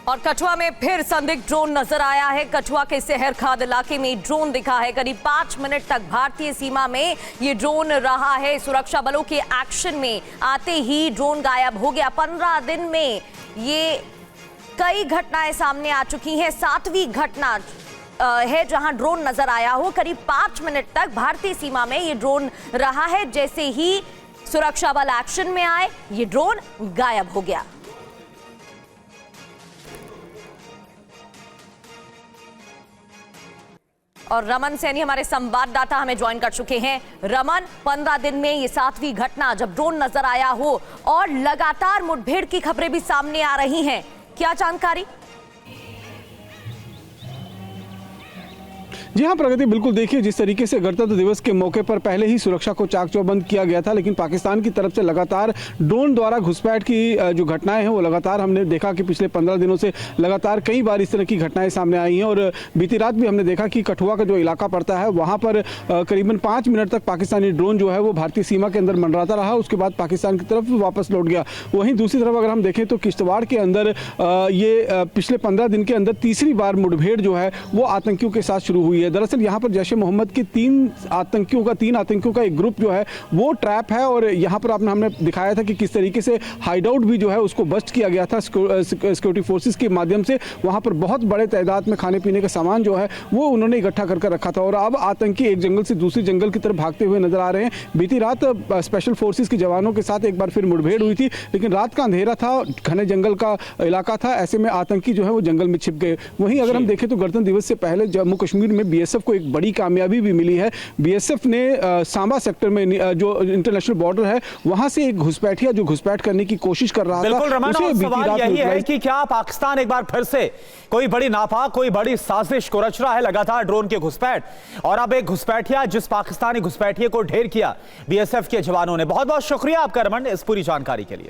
और कठुआ में फिर संदिग्ध ड्रोन नजर आया है। कठुआ के सहरखाद इलाके में ड्रोन दिखा है। करीब 5 मिनट तक भारतीय सीमा में ये ड्रोन रहा है। सुरक्षा बलों के एक्शन में आते ही ड्रोन गायब हो गया। 15 दिन में ये कई घटनाएं सामने आ चुकी हैं। 7वीं घटना है जहां ड्रोन नजर आया हो। करीब 5 मिनट तक भारतीय सीमा में ये ड्रोन रहा है। जैसे ही सुरक्षा बल एक्शन में आए, ये ड्रोन गायब हो गया। और रमन सैनी हमारे संवाददाता हमें ज्वाइन कर चुके हैं। रमन, 15 दिन में ये 7वीं घटना जब ड्रोन नजर आया हो और लगातार मुठभेड़ की खबरें भी सामने आ रही हैं, क्या जानकारी? जी हाँ प्रगति, बिल्कुल देखिए, जिस तरीके से गणतंत्र दिवस के मौके पर पहले ही सुरक्षा को चाक चौबंद किया गया था, लेकिन पाकिस्तान की तरफ से लगातार ड्रोन द्वारा घुसपैठ की जो घटनाएं हैं वो लगातार हमने देखा कि पिछले 15 दिनों से लगातार कई बार इस तरह की घटनाएं सामने आई हैं। और बीती रात भी हमने देखा कि कठुआ का जो इलाका पड़ता है वहाँ पर करीबन 5 मिनट तक पाकिस्तानी ड्रोन जो है वो भारतीय सीमा के अंदर मंडराता रहा। उसके बाद पाकिस्तान की तरफ वापस लौट गया। वहीं दूसरी तरफ अगर हम देखें तो किश्तवाड़ के अंदर ये पिछले 15 दिन के अंदर तीसरी बार मुठभेड़ जो है वो आतंकियों के साथ शुरू हुई है। दरअसल यहाँ पर जैश ए मोहम्मद के 3 आतंकियों का एक ग्रुप जो है वो ट्रैप है। और यहाँ पर हमने दिखाया था कि किस तरीके से हाइडआउट भी जो है उसको बस्ट किया गया था सिक्योरिटी फोर्सेस के माध्यम से। वहाँ पर बहुत बड़े तादाद में खाने पीने का सामान जो है वो उन्होंने इकट्ठा कर रखा था। और अब आतंकी एक जंगल से दूसरी जंगल की तरफ भागते हुए नजर आ रहे हैं। बीती रात स्पेशल फोर्सेस के जवानों के साथ एक बार फिर मुठभेड़ हुई थी, लेकिन रात का अंधेरा था, घने जंगल का इलाका था, ऐसे में आतंकी जो है वो जंगल में छिप गए। वहीं अगर हम देखें तो गणतंत्र दिवस से पहले जम्मू कश्मीर में बीएसएफ को एक बड़ी कामयाबी भी मिली है। बीएसएफ ने सांबा सेक्टर में जो इंटरनेशनल बॉर्डर है वहां से एक घुसपैठिया जो घुसपैठ करने की कोशिश कर रहा था, उसे सवाल यही है कि क्या पाकिस्तान एक बार फिर से कोई बड़ी नापाक, कोई बड़ी साजिश को रच रहा है लगातार ड्रोन के घुसपैठ, और अब एक घुसपैठिया जिस पाकिस्तानी घुसपैठिए को ढेर किया बीएसएफ के जवानों ने। बहुत बहुत शुक्रिया आपका रमन इस पूरी जानकारी के लिए।